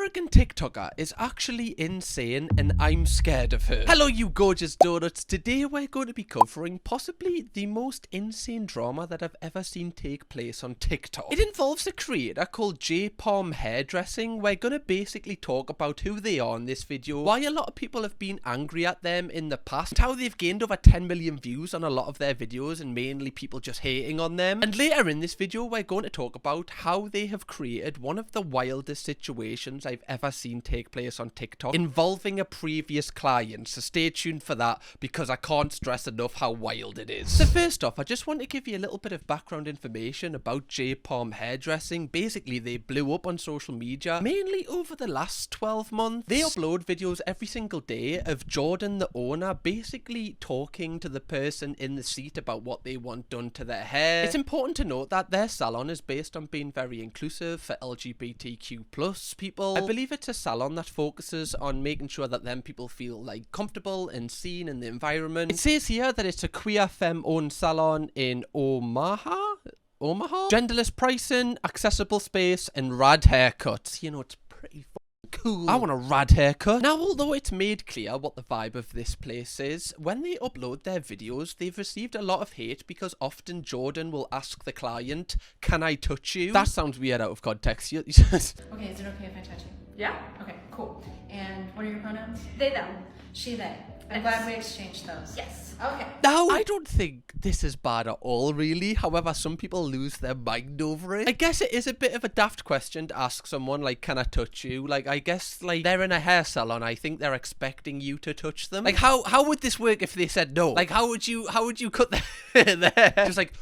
American TikToker is actually insane and I'm scared of her. Hello you gorgeous donuts. Today we're going to be covering possibly the most insane drama that I've ever seen take place on TikTok. It involves a creator called JPalm hairdressing. We're going to basically talk about who they are in this video, why a lot of people have been angry at them in the past, how they've gained over 10 million views on a lot of their videos and mainly people just hating on them. And later in this video we're going to talk about how they have created one of the wildest situations I've ever seen take place on TikTok involving a previous client. So stay tuned for that because I can't stress enough how wild it is. So first off, I just want to give you a little bit of background information about JPalm hairdressing. Basically, they blew up on social media mainly over the last 12 months. They upload videos every single day of Jordan, the owner, basically talking to the person in the seat about what they want done to their hair. It's important to note that their salon is based on being very inclusive for LGBTQ plus people. I believe it's a salon that focuses on making sure that them people feel like comfortable and seen in the environment. It says here that it's a queer femme owned salon in Omaha? Genderless pricing, accessible space, and rad haircuts. You know, it's pretty cool. I want a rad haircut. Now, although it's made clear what the vibe of this place is, when they upload their videos, they've received a lot of hate because often Jordan will ask the client, "Can I touch you?" That sounds weird out of context. Okay, is it okay if I touch you? Yeah. Okay, cool. And what are your pronouns? They, them. She, they. I'm glad we exchanged those. Yes. Okay. Now, I don't think this is bad at all, really. However, some people lose their mind over it. I guess it is a bit of a daft question to ask someone, like, "Can I touch you?" Like, I guess, like, they're in a hair salon. I think they're expecting you to touch them. Like, how would this work if they said no? Like, how would you cut their hair? Just like...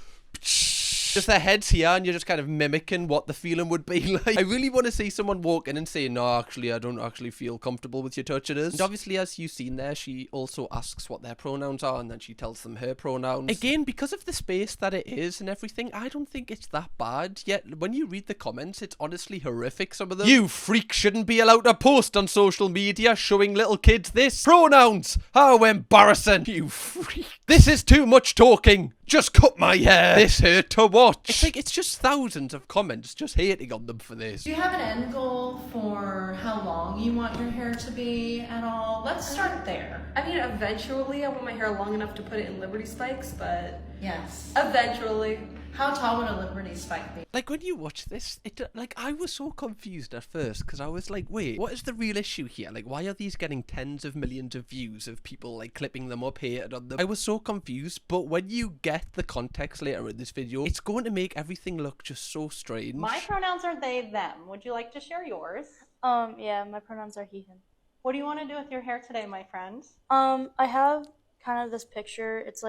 just their heads here and you're just kind of mimicking what the feeling would be like. I really want to see someone walk in and say, "No, actually, I don't actually feel comfortable with your touching us." And obviously, as you've seen there, she also asks what their pronouns are and then she tells them her pronouns. Again, because of the space that it is and everything, I don't think it's that bad. Yet, when you read the comments, it's honestly horrific, some of them. "You freak shouldn't be allowed to post on social media showing little kids this. Pronouns! How embarrassing! You freak! This is too much talking! Just cut my hair! This hurt to watch!" It's like, it's just thousands of comments just hating on them for this. Do you have an end goal for how long you want your hair to be at all? Let's start there. I mean, eventually I want my hair long enough to put it in Liberty spikes, but Yes. eventually. How tall would a Liberty spike be? Like, when you watch this, like, I was so confused at first, because I was like, wait, what is the real issue here? Like, why are these getting tens of millions of views of people, like, clipping them up, hating on them? I was so confused, but when you get the context later in this video, it's going to make everything look just so strange. My pronouns are they, them. Would you like to share yours? Yeah, my pronouns are he, him. What do you want to do with your hair today, my friend? I have kind of this picture. It's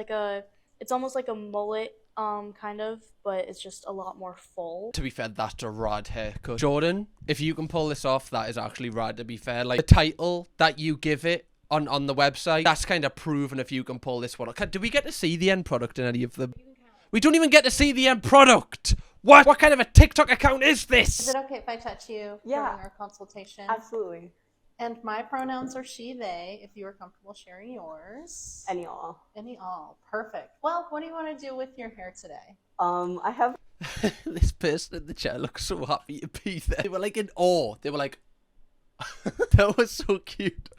almost like a mullet, kind of, but it's just a lot more full. To be fair, that's a rad haircut. Jordan, if you can pull this off, that is actually rad, to be fair. Like, the title that you give it on the website, that's kind of proven if you can pull this one off. Do we get to see the end product in any of them? We don't even get to see the end product! What kind of a TikTok account is this? Is it okay if I touch you Yeah. during our consultation? Absolutely. And my pronouns are she, they, if you are comfortable sharing yours. Any all. Any all. Perfect. Well, what do you want to do with your hair today? I have This person in the chair looks so happy to be there. They were like in awe. They were like, that was so cute.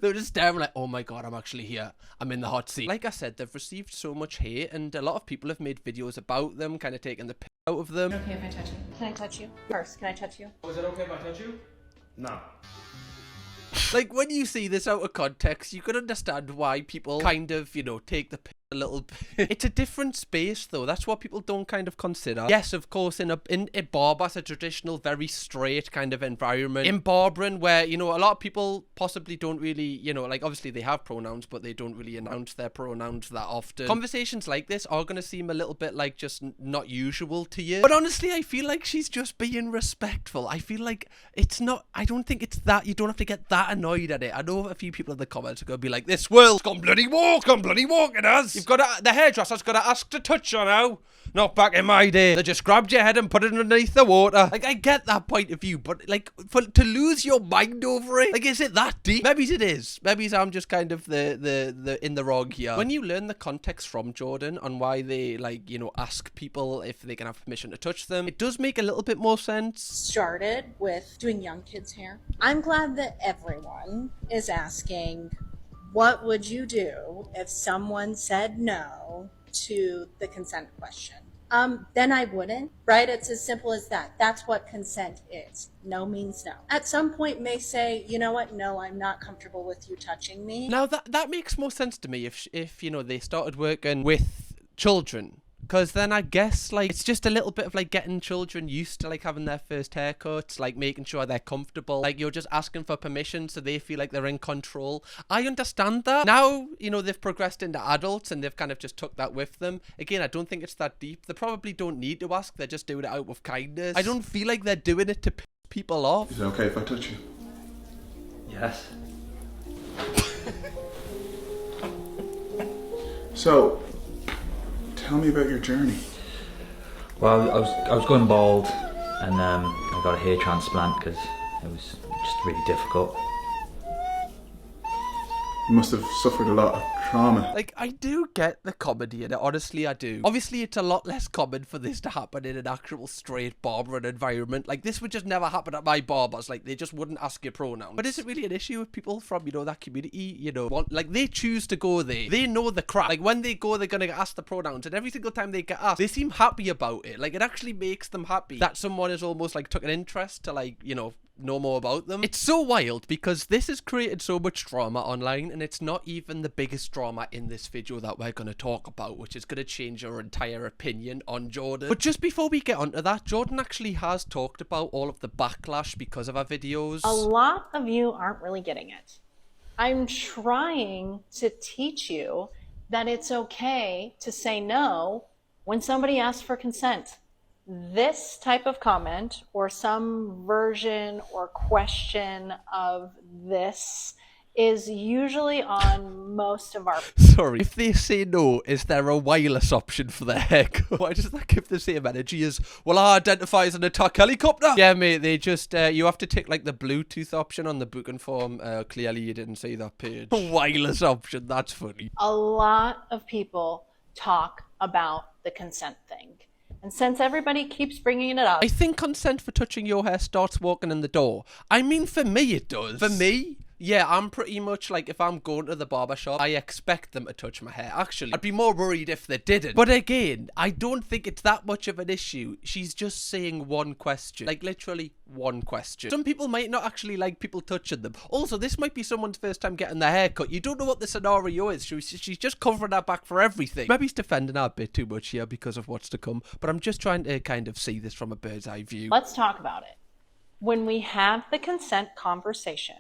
They were just staring like, "Oh my god, I'm actually here. I'm in the hot seat." Like I said, they've received so much hate and a lot of people have made videos about them, kind of taking the piss out of them. Is it okay if I touch you? Can I touch you? First, can I touch you? Oh, is it okay if I touch you? No. Like, when you see this out of context, you can understand why people kind of, you know, take the piss a little bit. It's a different space, though. That's what people don't kind of consider. Yes, of course, in a barber, it's a traditional, very straight kind of environment. In barbering, where, you know, a lot of people possibly don't really, you know, like, obviously they have pronouns, but they don't really announce their pronouns that often. Conversations like this are going to seem a little bit like just not usual to you. But honestly, I feel like she's just being respectful. I feel like it's not, I don't think it's that, you don't have to get that annoyed at it. I know a few people in the comments are going to be like, "This world's gone bloody walk, it has." The hairdresser's got to ask to touch you now. Not back in my day. They just grabbed your head and put it underneath the water. Like, I get that point of view, but like, to lose your mind over it, like, is it that deep? Maybe it is. Maybe I'm just kind of the in the wrong here. When you learn the context from Jordan on why they, like, you know, ask people if they can have permission to touch them, it does make a little bit more sense. Started with doing young kids' hair. I'm glad that everyone is asking, what would you do if someone said no to the consent question? Then I wouldn't, right? It's as simple as that. That's what consent is. No means no. At some point may say, you know what? No, I'm not comfortable with you touching me. Now that makes more sense to me if you know, they started working with children. Because then I guess, like, it's just a little bit of, like, getting children used to, like, having their first haircuts, like, making sure they're comfortable. Like, you're just asking for permission so they feel like they're in control. I understand that. Now, you know, they've progressed into adults and they've kind of just took that with them. Again, I don't think it's that deep. They probably don't need to ask. They're just doing it out of kindness. I don't feel like they're doing it to piss people off. Is it okay if I touch you? Yes. So, tell me about your journey. Well, I was going bald, and I got a hair transplant because it was just really difficult. You must have suffered a lot of trauma. Like, I do get the comedy in it, honestly I do. Obviously, it's a lot less common for this to happen in an actual straight barbering environment. Like, this would just never happen at my barbers. Like, they just wouldn't ask your pronouns. But is it really an issue with people from, you know, that community? You know, like, they choose to go there. They know the crap. Like, when they go, they're gonna get asked the pronouns. And every single time they get asked, they seem happy about it. Like, it actually makes them happy that someone is almost, like, took an interest to, like, you know more about them. It's so wild because this has created so much drama online, and it's not even the biggest drama in this video that we're going to talk about, which is going to change your entire opinion on Jordan. But just before we get onto that, Jordan actually has talked about all of the backlash because of our videos. A lot of you aren't really getting it. I'm trying to teach you that it's okay to say no when somebody asks for consent. This type of comment or some version or question of this is usually on most of our... Sorry, if they say no, is there a wireless option for their haircut? Why does that give the same energy as, well, I identify as an attack helicopter? Yeah, mate, they just, you have to tick, like, the Bluetooth option on the booking form. Clearly you didn't see that page. Wireless option, that's funny. A lot of people talk about the consent thing. And since everybody keeps bringing it up... I think consent for touching your hair starts walking in the door. I mean, for me it does. For me... Yeah, I'm pretty much like, if I'm going to the barber shop, I expect them to touch my hair. Actually, I'd be more worried if they didn't. But again, I don't think it's that much of an issue. She's just saying one question. Like, literally one question. Some people might not actually like people touching them. Also, this might be someone's first time getting their hair cut. You don't know what the scenario is. She's just covering her back for everything. Maybe he's defending her a bit too much here because of what's to come. But I'm just trying to kind of see this from a bird's eye view. Let's talk about it. When we have the consent conversation,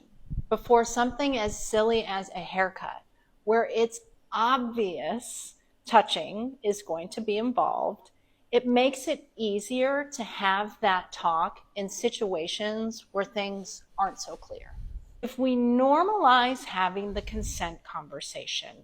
before something as silly as a haircut, where it's obvious touching is going to be involved, it makes it easier to have that talk in situations where things aren't so clear. If we normalize having the consent conversation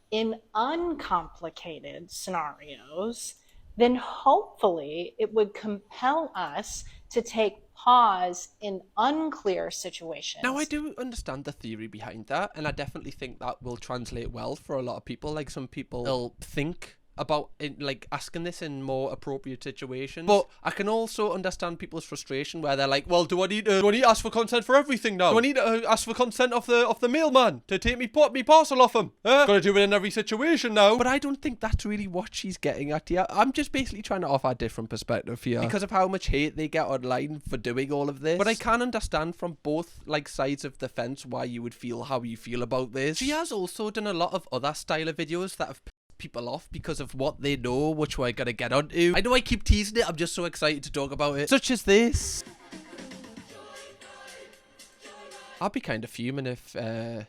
in uncomplicated scenarios, then hopefully it would compel us to take pause in unclear situations. Now, I do understand the theory behind that, and I definitely think that will translate well for a lot of people. Like, some people will think about it, like, asking this in more appropriate situations. But I can also understand people's frustration where they're like, well, do I need to ask for consent for everything now? Do I need to ask for consent of the mailman to take me parcel off him? Gotta do it in every situation now. But I don't think that's really what she's getting at here. I'm just basically trying to offer a different perspective here because of how much hate they get online for doing all of this. But I can understand from both, like, sides of the fence why you would feel how you feel about this. She has also done a lot of other style of videos that have people off because of what they know, which we're gonna get onto. I know I keep teasing it, I'm just so excited to talk about it. Such as this. I'd be kind of fuming if,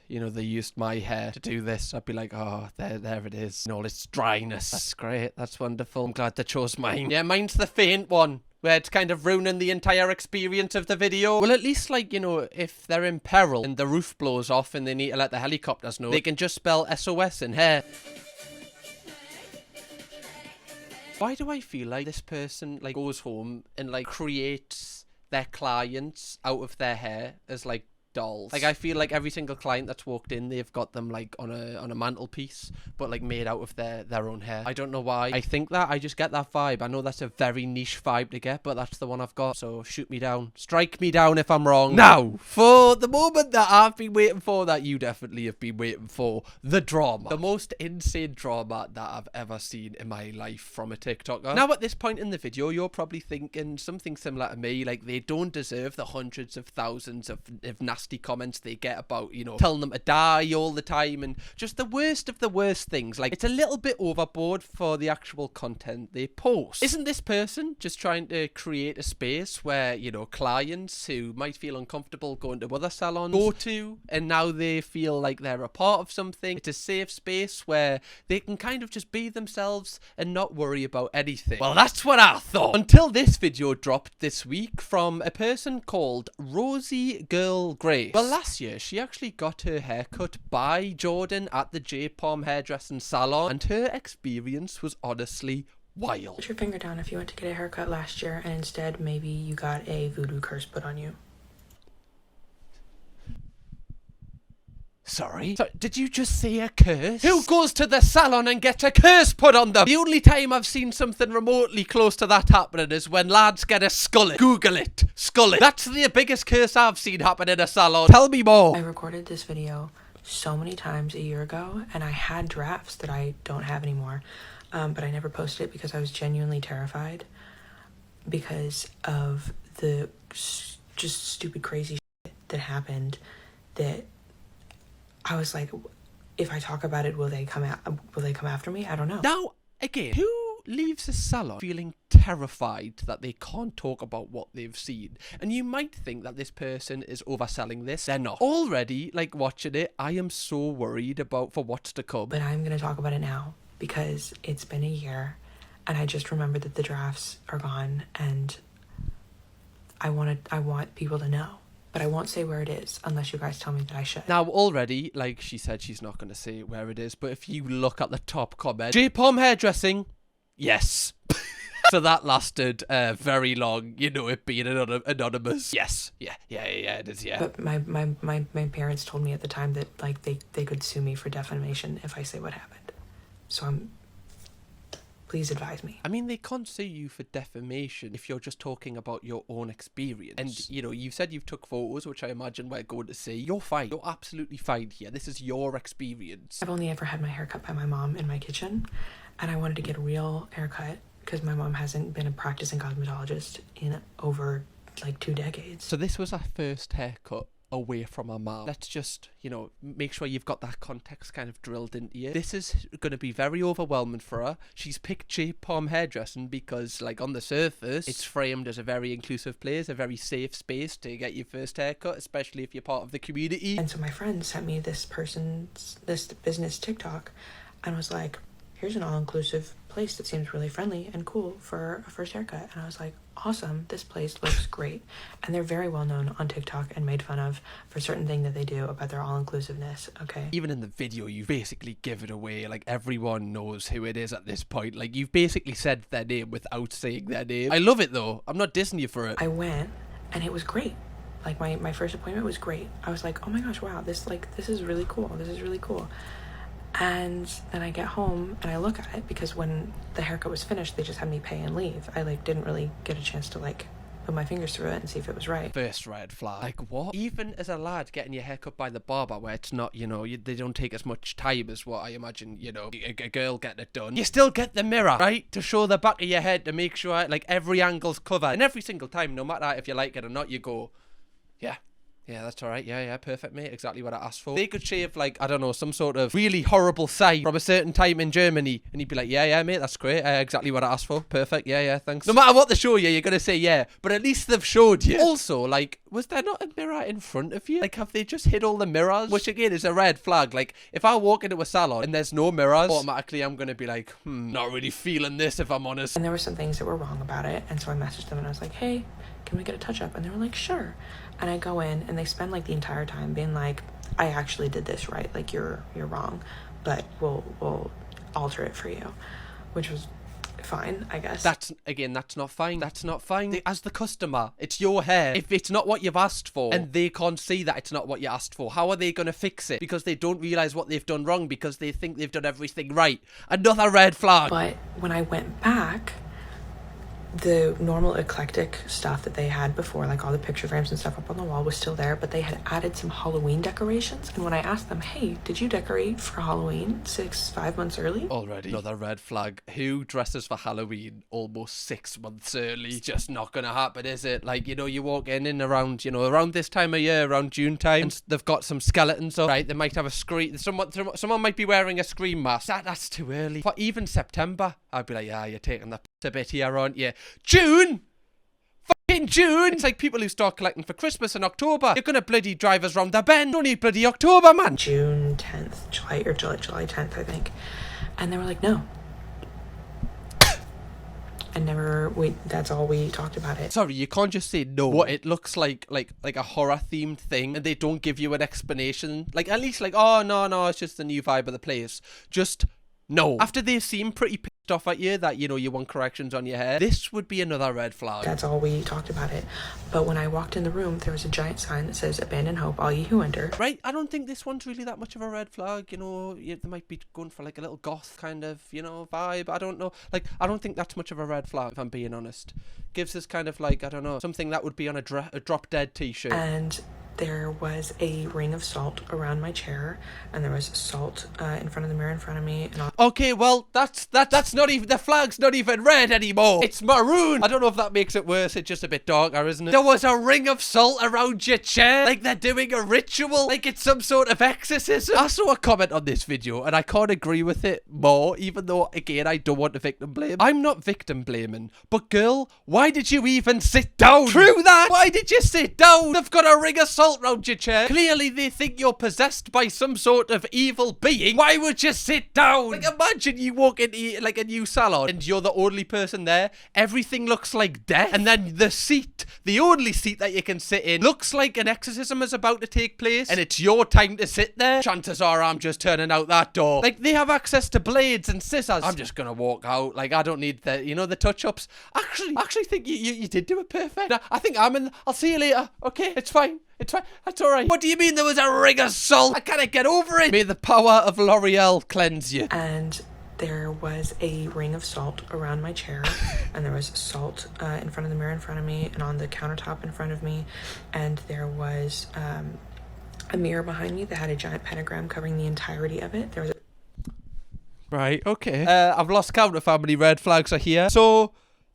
you know, they used my hair to do this. I'd be like, oh, there it is. And all its dryness. That's great, that's wonderful. I'm glad they chose mine. Yeah, mine's the faint one, where it's kind of ruining the entire experience of the video. Well, at least, like, you know, if they're in peril and the roof blows off and they need to let the helicopters know, they can just spell SOS in hair. Why do I feel like this person like goes home and like creates their clients out of their hair as like dolls? Like I feel like every single client that's walked in, they've got them like on a mantelpiece, but like made out of their own hair. I don't know why I think that. I just get that vibe. I know that's a very niche vibe to get, but that's the one I've got. So shoot me down, strike me down if I'm wrong. Now for the moment that I've been waiting for, that you definitely have been waiting for, the drama, the most insane drama that I've ever seen in my life from a TikToker. Now at this point in the video, you're probably thinking something similar to me, like they don't deserve the hundreds of thousands of nasty comments they get about, you know, telling them to die all the time and just the worst of the worst things. Like it's a little bit overboard for the actual content they post. Isn't this person just trying to create a space where, you know, clients who might feel uncomfortable going to other salons go to, and now they feel like they're a part of something? It's a safe space where they can kind of just be themselves and not worry about anything. Well, that's what I thought, until this video dropped this week from a person called Rosie Girl Grace. Well, last year she actually got her hair cut by Jordan at the JPalm hairdressing salon, and her experience was honestly wild. Put your finger down if you went to get a haircut last year and instead maybe you got a voodoo curse put on you. Sorry, did you just say a curse? Who goes to the salon and gets a curse put on them? The only time I've seen something remotely close to that happening is when lads get a skullet. Google it. Skullet. That's the biggest curse I've seen happen in a salon. Tell me more. I recorded this video so many times a year ago, and I had drafts that I don't have anymore, but I never posted it because I was genuinely terrified because of the just stupid crazy shit that happened, that I was like, if I talk about it, will they come after me? I don't know. Now, again, who leaves a salon feeling terrified that they can't talk about what they've seen? And you might think that this person is overselling this. They're not. Already, like, watching it, I am so worried for what's to come. But I'm going to talk about it now because it's been a year and I just remembered that the drafts are gone, and I want people to know. But I won't say where it is unless you guys tell me that I should. Now, already, like she said, she's not going to say where it is, but if you look at the top comment, JPalm hairdressing, yes. So that lasted very long, you know, it being anonymous. Yes, yeah, it is, yeah. But my parents told me at the time that, like, they could sue me for defamation if I say what happened. So please advise me. I mean, they can't sue you for defamation if you're just talking about your own experience. And, you know, you said you've took photos, which I imagine we're going to see. You're fine. You're absolutely fine here. This is your experience. I've only ever had my hair cut by my mom in my kitchen, and I wanted to get a real haircut because my mom hasn't been a practicing cosmetologist in over, like, 2 decades. So this was our first haircut away from her mom. Let's just, you know, make sure you've got that context kind of drilled into you. This is going to be very overwhelming for her. She's picked JPalm hairdressing because, like, on the surface, it's framed as a very inclusive place, a very safe space to get your first haircut, especially if you're part of the community. And so my friend sent me this business TikTok and was like, here's an all-inclusive place that seems really friendly and cool for a first haircut. And I was like, awesome, this place looks great. And they're very well known on TikTok and made fun of for certain thing that they do about their all-inclusiveness, okay? Even in the video, you basically give it away. Like, everyone knows who it is at this point. Like, you've basically said their name without saying their name. I love it, though. I'm not dissing you for it. I went, and it was great. Like, my first appointment was great. I was like, oh my gosh, wow, this is really cool. This is really cool. And then I get home and I look at it because when the haircut was finished, they just had me pay and leave. I, like, didn't really get a chance to, like, put my fingers through it and see if it was right. First red flag. Like, what? Even as a lad getting your haircut by the barber, where it's not, you know, they don't take as much time as what I imagine, you know, a girl getting it done. You still get the mirror, right? To show the back of your head to make sure, like, every angle's covered. And every single time, no matter if you like it or not, you go, yeah. Yeah, that's alright. Yeah, perfect, mate. Exactly what I asked for. They could shave, like, I don't know, some sort of really horrible site from a certain time in Germany, and he'd be like, yeah, mate, that's great. Exactly what I asked for. Perfect. Yeah, thanks. No matter what they show you, you're gonna say yeah, but at least they've showed you. Also, like, was there not a mirror in front of you? Like, have they just hid all the mirrors? Which, again, is a red flag. Like, if I walk into a salon and there's no mirrors, automatically I'm gonna be like, not really feeling this, if I'm honest. And there were some things that were wrong about it, and so I messaged them and I was like, hey, can we get a touch-up? And they were like, sure. And I go in and they spend, like, the entire time being like, I actually did this right, like, you're wrong, but we'll alter it for you, which was fine, I guess. That's not fine. That's not fine. As the customer, it's your hair. If it's not what you've asked for and they can't see that it's not what you asked for, how are they going to fix it? Because they don't realise what they've done wrong because they think they've done everything right. Another red flag. But when I went back, the normal eclectic stuff that they had before, like all the picture frames and stuff up on the wall, was still there, but they had added some Halloween decorations. And when I asked them, hey, did you decorate for Halloween 5 months early? Already another red flag. Who dresses for Halloween almost 6 months early? It's just not gonna happen, is it? Like, you know, you walk in around, you know, around this time of year, around June time, and they've got some skeletons up, right? They might have a scream. Someone might be wearing a scream mask. That's too early. For even September, I'd be like, yeah, you're taking the a bit here, aren't you? June! Fucking June! It's like people who start collecting for Christmas in October. You're gonna bloody drive us round the bend. Don't need bloody October, man. June 10th, July 10th, I think. And they were like, no. And that's all we talked about it. Sorry, you can't just say no. What it looks like a horror themed thing, and they don't give you an explanation. Like, at least like, oh, no, it's just the new vibe of the place. Just no. After they seem pretty pissed off at you that, you know, you want corrections on your hair, this would be another red flag. That's all we talked about it. But when I walked in the room, there was a giant sign that says, abandon hope, all ye who enter. Right, I don't think this one's really that much of a red flag, you know. They might be going for like a little goth kind of, you know, vibe. I don't know. Like, I don't think that's much of a red flag, if I'm being honest. Gives us kind of like, I don't know, something that would be on a Drop Dead t-shirt. And there was a ring of salt around my chair, and there was salt in front of the mirror in front of me. And okay, well, that's not even, the flag's not even red anymore. It's maroon. I don't know if that makes it worse. It's just a bit darker, isn't it? There was a ring of salt around your chair, like they're doing a ritual, like it's some sort of exorcism. I saw a comment on this video, and I can't agree with it more, even though, again, I don't want to victim blame. I'm not victim blaming, but girl, why did you even sit down? True that. Why did you sit down? They've got a ring of salt round your chair. Clearly they think you're possessed by some sort of evil being. Why would you sit down? Like, imagine you walk into like a new salon and you're the only person there. Everything looks like death, and then the only seat that you can sit in, looks like an exorcism is about to take place, and it's your time to sit there. Chances are I'm just turning out that door. Like, they have access to blades and scissors. I'm just gonna walk out. Like, I don't need the, you know, the touch-ups. Actually think you did do it perfect. I think I'll see you later. Okay, it's fine. It's fine. That's alright. What do you mean there was a ring of salt? I can't get over it. May the power of L'Oreal cleanse you. And there was a ring of salt around my chair, and there was salt in front of the mirror in front of me, and on the countertop in front of me, and there was a mirror behind me that had a giant pentagram covering the entirety of it. There was Right, okay. I've lost count of how many red flags are here. So,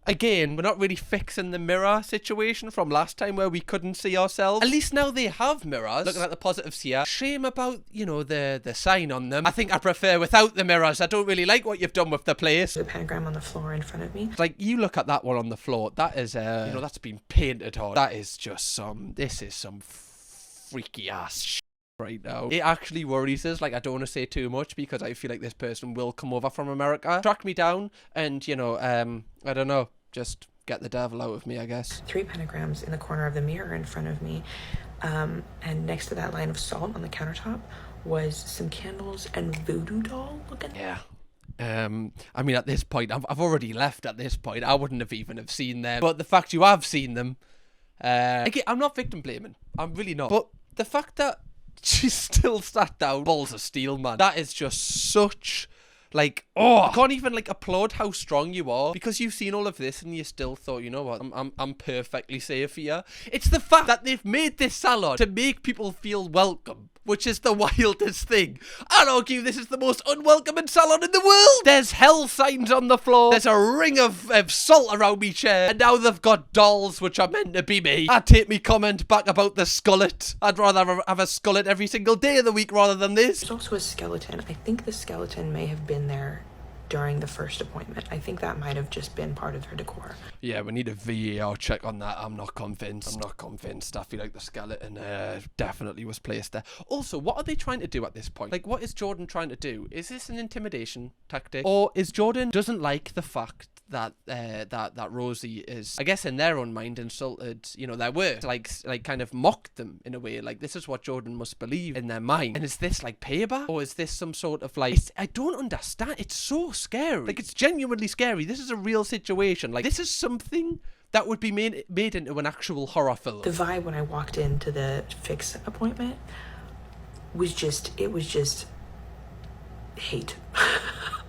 again, we're not really fixing the mirror situation from last time where we couldn't see ourselves. At least now they have mirrors. Looking at the positives here. Shame about, you know, the sign on them. I think I prefer without the mirrors. I don't really like what you've done with the place. a pentagram on the floor in front of me. Like, you look at that one on the floor. That is, you know, that's been painted on. That is just this is some freaky ass shit right now. It actually worries us. Like, I don't want to say too much because I feel like this person will come over from America, track me down, and, you know, I don't know, just get the devil out of me, I guess. 3 pentagrams in the corner of the mirror in front of me, and next to that line of salt on the countertop was some candles and voodoo doll looking. Yeah. I mean, at this point, I've already left at this point. I wouldn't have even have seen them. But the fact you have seen them, again, I'm not victim blaming. I'm really not. But the fact that she still sat down, balls of steel, man. That is just such, like, oh, I can't even, like, applaud how strong you are because you've seen all of this and you still thought, you know what, I'm perfectly safe here. It's the fact that they've made this salon to make people feel welcome, which is the wildest thing. I'd argue this is the most unwelcoming salon in the world. There's hell signs on the floor. There's a ring of salt around me chair. And now they've got dolls, which are meant to be me. I'd take me comment back about the skullet. I'd rather have a skullet every single day of the week rather than this. There's also a skeleton. I think the skeleton may have been there during the first appointment. I think that might have just been part of their decor. Yeah, we need a VAR check on that. I'm not convinced. I feel like the skeleton definitely was placed there. Also, what are they trying to do at this point? Like, what is Jordan trying to do? Is this an intimidation tactic? Or is Jordan doesn't like the fact that Rosie is, I guess, in their own mind, insulted, you know, their work, like kind of mocked them in a way. Like, this is what Jordan must believe in their mind. And is this like payback, or is this some sort of like? I don't understand. It's so scary. Like, it's genuinely scary. This is a real situation. Like, this is something that would be made into an actual horror film. The vibe when I walked into the fix appointment was just hate.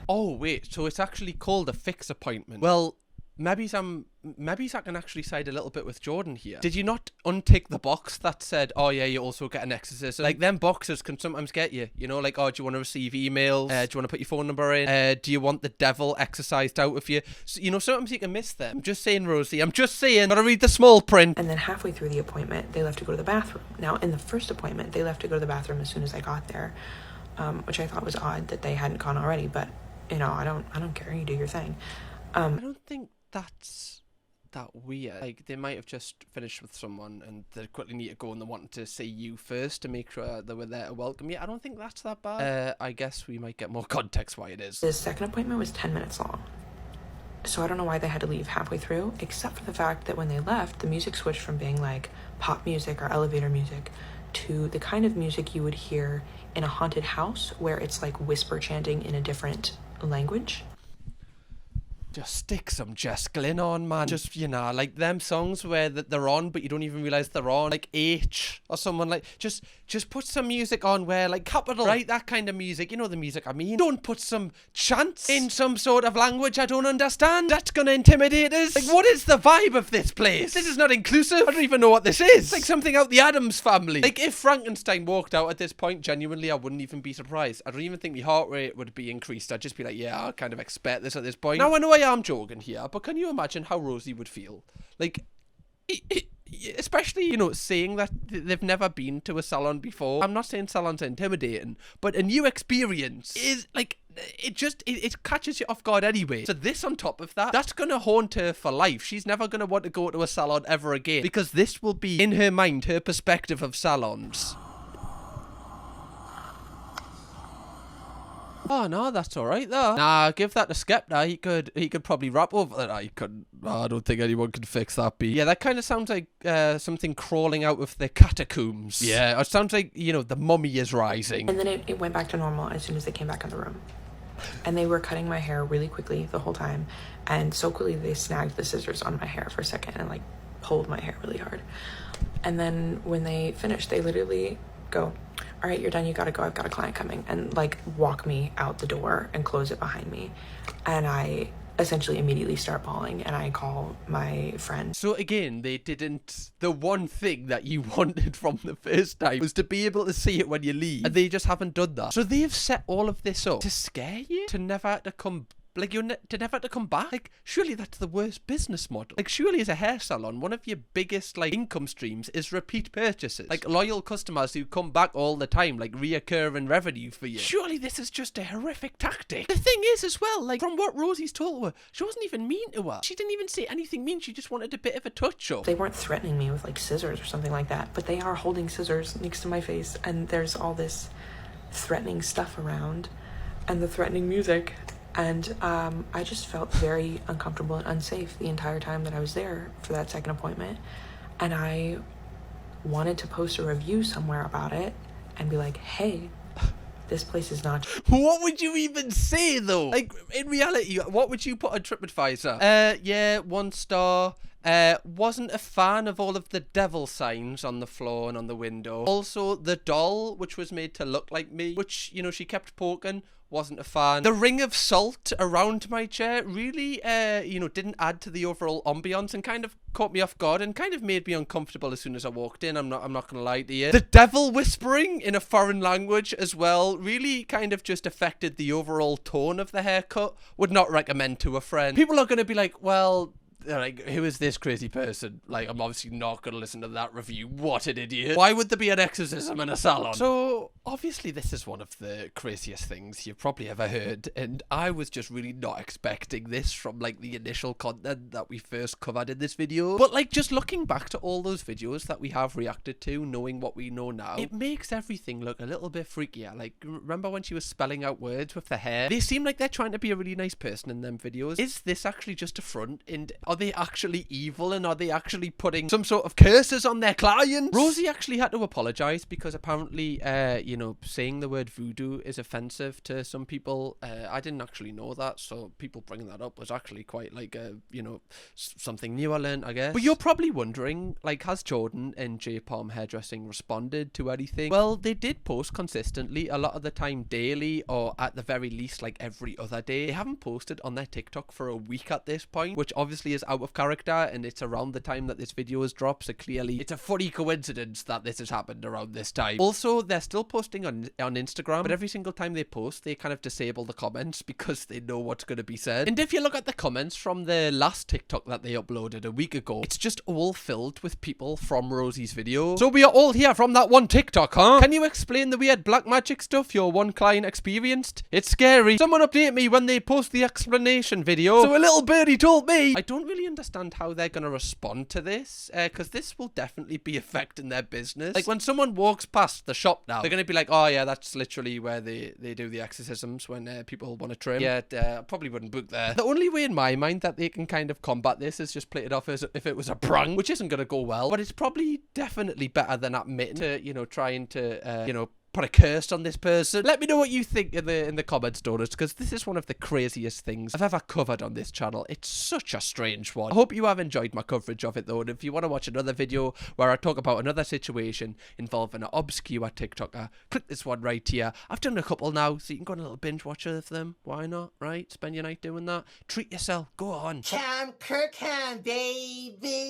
Oh, wait, so it's actually called a fix appointment. Well, maybe I can actually side a little bit with Jordan here. Did you not untick the box that said, oh yeah, you also get an exorcism? Like, them boxes can sometimes get you, you know, like, oh, do you want to receive emails? Do you want to put your phone number in? Do you want the devil exorcised out of you? So, you know, sometimes you can miss them. I'm just saying, Rosie, I'm just saying, gotta read the small print. And then halfway through the appointment, they left to go to the bathroom. Now, in the first appointment, they left to go to the bathroom as soon as I got there, which I thought was odd that they hadn't gone already, but, you know, I don't care, you do your thing. I don't think that's that weird. Like, they might have just finished with someone and they quickly need to go and they wanted to see you first to make sure they were there to welcome you. I don't think that's that bad. I guess we might get more context why it is. The second appointment was 10 minutes long. So I don't know why they had to leave halfway through, except for the fact that when they left, the music switched from being like pop music or elevator music to the kind of music you would hear in a haunted house where it's like whisper chanting in a different language. Just stick some Jess Glynn on, man. Just, you know, like them songs where they're on, but you don't even realise they're on. Like H or someone like, just put some music on where, like, Capital, right? That kind of music. You know the music I mean. Don't put some chants in some sort of language I don't understand. That's gonna intimidate us. Like, what is the vibe of this place? This is not inclusive. I don't even know what this is. It's like something out the Addams Family. Like, if Frankenstein walked out at this point, genuinely, I wouldn't even be surprised. I don't even think my heart rate would be increased. I'd just be like, yeah, I kind of expect this at this point. Now, I know I am joking here, but can you imagine how Rosie would feel? Like, especially, you know, saying that they've never been to a salon before. I'm not saying salons are intimidating, but a new experience is, like, it catches you off guard anyway. So this on top of that, that's gonna haunt her for life. She's never gonna want to go to a salon ever again, because this will be, in her mind, her perspective of salons. Oh no, that's alright though. Nah, give that to Skepta. He could probably rap over that. I don't think anyone can fix that beat. Yeah, that kind of sounds like something crawling out of the catacombs. Yeah, it sounds like, you know, the mummy is rising. And then it went back to normal as soon as they came back in the room. And they were cutting my hair really quickly the whole time. And so quickly they snagged the scissors on my hair for a second and like pulled my hair really hard. And then when they finished, they literally go, all right, you're done, you gotta go, I've got a client coming, and like walk me out the door and close it behind me. And I essentially immediately start bawling and I call my friend. So again, the one thing that you wanted from the first time was to be able to see it when you leave, and they just haven't done that. So they've set all of this up to scare you, to never have to come, like, to never have to come back. Like, surely that's the worst business model. Like, surely as a hair salon, one of your biggest, like, income streams is repeat purchases. Like, loyal customers who come back all the time, like, reoccurring revenue for you. Surely this is just a horrific tactic. The thing is, as well, like, from what Rosie's told her, she wasn't even mean to her. She didn't even say anything mean. She just wanted a bit of a touch-up. They weren't threatening me with, like, scissors or something like that, but they are holding scissors next to my face, and there's all this threatening stuff around, and the threatening music. And I just felt very uncomfortable and unsafe the entire time that I was there for that second appointment. And I wanted to post a review somewhere about it and be like, hey, this place is not... What would you even say, though? Like, in reality, what would you put on TripAdvisor? Yeah, 1 star. Wasn't a fan of all of the devil signs on the floor and on the window. Also, the doll, which was made to look like me, which, you know, she kept poking. Wasn't a fan. The ring of salt around my chair really, you know, didn't add to the overall ambiance and kind of caught me off guard and kind of made me uncomfortable as soon as I walked in. I'm not gonna lie to you. The devil whispering in a foreign language as well really kind of just affected the overall tone of the haircut. Would not recommend to a friend. People are gonna be like, well, like, who is this crazy person? Like, I'm obviously not going to listen to that review. What an idiot. Why would there be an exorcism in a salon? So, Obviously, this is one of the craziest things you've probably ever heard, and I was just really not expecting this from, like, the initial content that we first covered in this video. But, like, just looking back to all those videos that we have reacted to, knowing what we know now, it makes everything look a little bit freakier. Like, remember when she was spelling out words with the hair? They seem like they're trying to be a really nice person in them videos. Is this actually just a front, and are they actually evil, and are they actually putting some sort of curses on their clients? Rosie actually had to apologize because apparently, you know, saying the word voodoo is offensive to some people. I didn't actually know that, so people bringing that up was actually quite, like, you know, something new I learned, I guess. But you're probably wondering, like, has Jordan and JPalm Hairdressing responded to anything? Well, they did post consistently, a lot of the time daily, or at the very least, like, every other day. They haven't posted on their TikTok for a week at this point, which obviously is out of character, and it's around the time that this video is dropped, so clearly it's a funny coincidence that this has happened around this time. Also, they're still posting on Instagram, but every single time they post, they kind of disable the comments because they know what's going to be said. And if you look at the comments from the last TikTok that they uploaded a week ago, it's just all filled with people from Rosie's video. So we are all here from that one TikTok, huh? Can you explain the weird black magic stuff your one client experienced? It's scary. Someone update me when they post the explanation video. So a little birdie told me. I don't really understand how they're going to respond to this, because this will definitely be affecting their business. Like, when someone walks past the shop now, they're going to be like, oh yeah, that's literally where they do the exorcisms when people want to trim. Yeah, I probably wouldn't book there. The only way in my mind that they can kind of combat this is just play it off as if it was a prank, which isn't going to go well, but it's probably definitely better than admitting to, you know, trying to, you know, put a curse on this person. Let me know what you think in the comments, donors, because this is one of the craziest things I've ever covered on this channel. It's such a strange one. I hope you have enjoyed my coverage of it, though, and if you want to watch another video where I talk about another situation involving an obscure TikToker, click this one right here. I've done a couple now, so you can go on a little binge watch of them. Why not, right? Spend your night doing that. Treat yourself. Go on. Kirkham, baby.